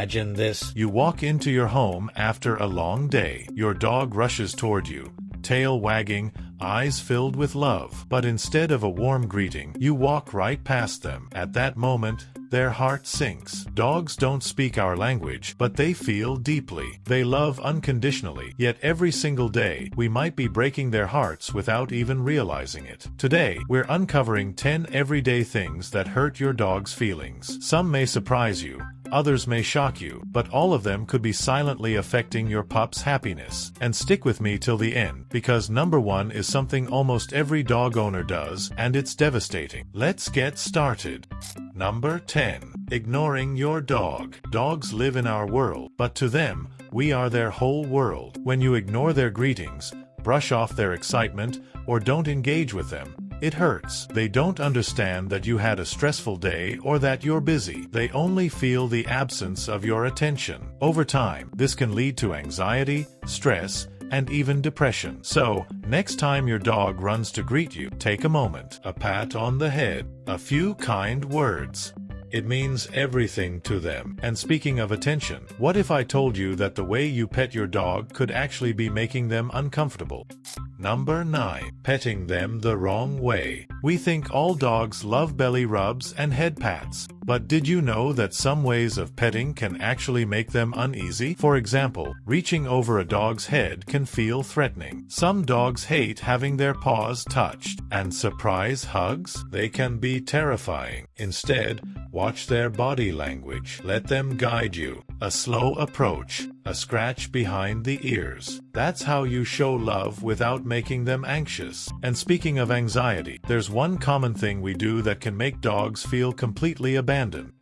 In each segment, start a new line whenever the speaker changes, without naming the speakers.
Imagine this.
You walk into your home after a long day. Your dog rushes toward you, tail wagging, eyes filled with love. But instead of a warm greeting, you walk right past them. At that moment, their heart sinks. Dogs don't speak our language, but they feel deeply. They love unconditionally, yet every single day, we might be breaking their hearts without even realizing it. Today, we're uncovering 10 everyday things that hurt your dog's feelings. Some may surprise you, others may shock you, but all of them could be silently affecting your pup's happiness. And stick with me till the end, because number 1 is something almost every dog owner does, and it's devastating. Let's get started. Number 10. Ignoring your dog. Dogs live in our world, but to them, we are their whole world. When you ignore their greetings, brush off their excitement, or don't engage with them, it hurts. They don't understand that you had a stressful day or that you're busy. They only feel the absence of your attention. Over time, this can lead to anxiety, stress, and even depression. So, next time your dog runs to greet you, take a moment, a pat on the head, a few kind words. It means everything to them. And speaking of attention, what if I told you that the way you pet your dog could actually be making them uncomfortable? Number 9. Petting them the wrong way. We think all dogs love belly rubs and head pats. But did you know that some ways of petting can actually make them uneasy? For example, reaching over a dog's head can feel threatening. Some dogs hate having their paws touched. And surprise hugs? They can be terrifying. Instead, watch their body language. Let them guide you. A slow approach, a scratch behind the ears. That's how you show love without making them anxious. And speaking of anxiety, there's one common thing we do that can make dogs feel completely abandoned.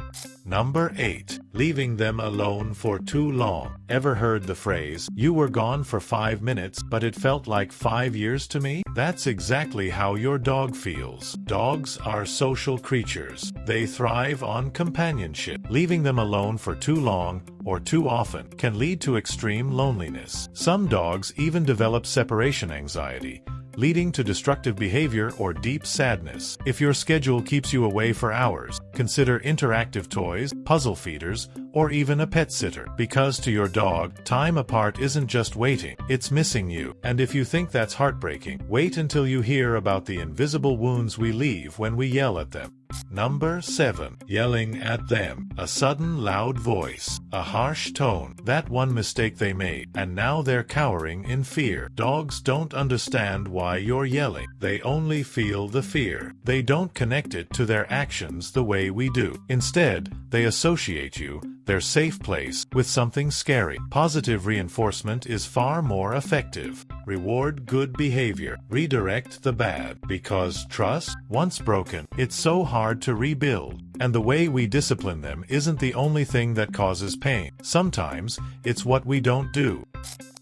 Number 8. Leaving them alone for too long. Ever heard the phrase, "You were gone for 5 minutes, but it felt like 5 years to me"? That's exactly how your dog feels. Dogs are social creatures. They thrive on companionship. Leaving them alone for too long, or too often, can lead to extreme loneliness. Some dogs even develop separation anxiety, leading to destructive behavior or deep sadness. If your schedule keeps you away for hours, consider interactive toys, puzzle feeders, or even a pet sitter. Because to your dog, time apart isn't just waiting, it's missing you. And if you think that's heartbreaking, wait until you hear about the invisible wounds we leave when we yell at them. Number 7. Yelling at them. A sudden loud voice, a harsh tone, that one mistake they made, and now they're cowering in fear. Dogs don't understand why you're yelling. They only feel the fear. They don't connect it to their actions the way we do. Instead, they associate you, their safe place, with something scary. Positive reinforcement is far more effective. Reward good behavior. Redirect the bad. Because trust, once broken, it's so hard to rebuild. And the way we discipline them isn't the only thing that causes pain. Sometimes, it's what we don't do.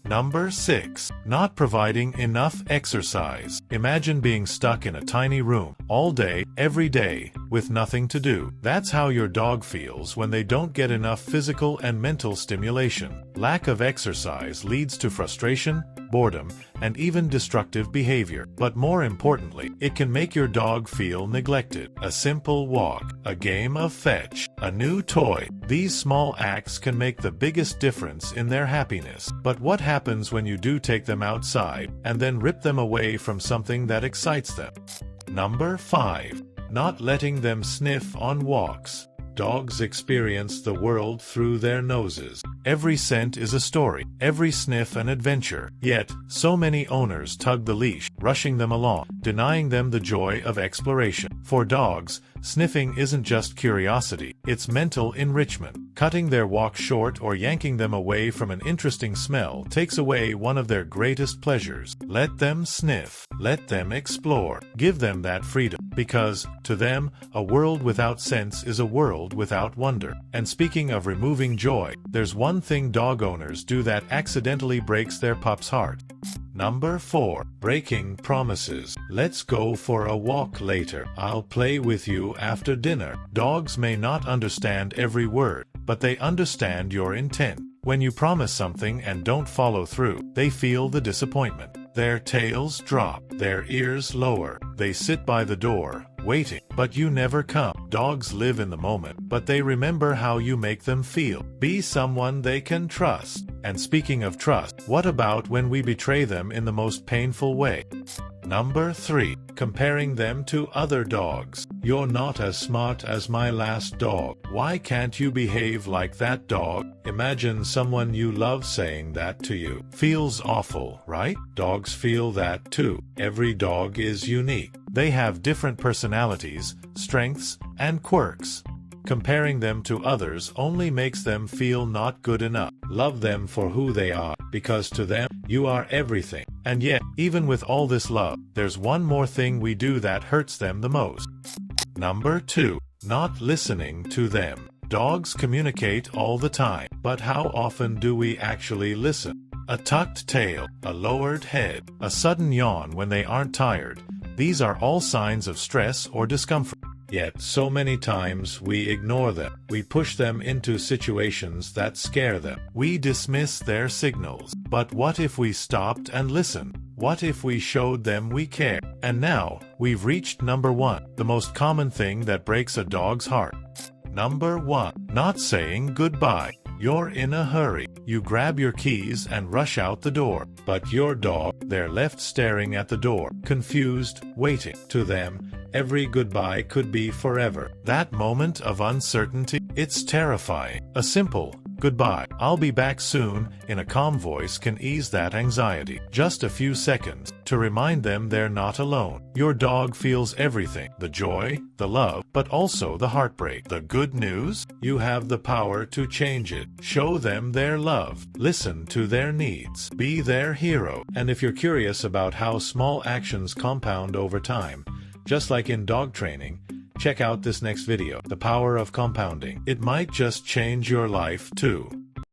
Number 6. Not providing enough exercise. Imagine being stuck in a tiny room, all day, every day, with nothing to do. That's how your dog feels when they don't get enough physical and mental stimulation. Lack of exercise leads to frustration, boredom, and even destructive behavior. But more importantly, it can make your dog feel neglected. A simple walk, a game of fetch, a new toy. These small acts can make the biggest difference in their happiness. But what happens when you do take them outside and then rip them away from something that excites them? Number 5. Not letting them sniff on walks. Dogs experience the world through their noses. Every scent is a story, every sniff an adventure. Yet, so many owners tug the leash, rushing them along, denying them the joy of exploration. For dogs, sniffing isn't just curiosity, it's mental enrichment. Cutting their walk short or yanking them away from an interesting smell takes away one of their greatest pleasures. Let them sniff. Let them explore. Give them that freedom. Because, to them, a world without sense is a world without wonder. And speaking of removing joy, there's one thing dog owners do that accidentally breaks their pup's heart. Number 4. Breaking promises. Let's go for a walk later. I'll play with you after dinner. Dogs may not understand every word, but they understand your intent. When you promise something and don't follow through, they feel the disappointment. Their tails drop, their ears lower. They sit by the door, waiting, but you never come. Dogs live in the moment, but they remember how you make them feel. Be someone they can trust. And speaking of trust, what about when we betray them in the most painful way? Number 3. Comparing them to other dogs. You're not as smart as my last dog. Why can't you behave like that dog? Imagine someone you love saying that to you. Feels awful, right? Dogs feel that too. Every dog is unique. They have different personalities, strengths, and quirks. Comparing them to others only makes them feel not good enough. Love them for who they are, because to them, you are everything. And yet, even with all this love, there's one more thing we do that hurts them the most. Number 2. Not listening to them. Dogs communicate all the time, but how often do we actually listen? A tucked tail, a lowered head, a sudden yawn when they aren't tired. These are all signs of stress or discomfort. Yet so many times we ignore them. We push them into situations that scare them. We dismiss their signals. But what if we stopped and listened? What if we showed them we care? And now, we've reached number 1, the most common thing that breaks a dog's heart. Number 1. Not saying goodbye. You're in a hurry. You grab your keys and rush out the door. But your dog, they're left staring at the door, confused, waiting. To them, every goodbye could be forever. That moment of uncertainty, it's terrifying. A simple, "Goodbye, I'll be back soon," in a calm voice can ease that anxiety. Just a few seconds to remind them they're not alone. Your dog feels everything, the joy, the love, but also the heartbreak. The good news? You have the power to change it. Show them their love. Listen to their needs. Be their hero. And if you're curious about how small actions compound over time, just like in dog training, check out this next video, The Power of Compounding. It might just change your life too.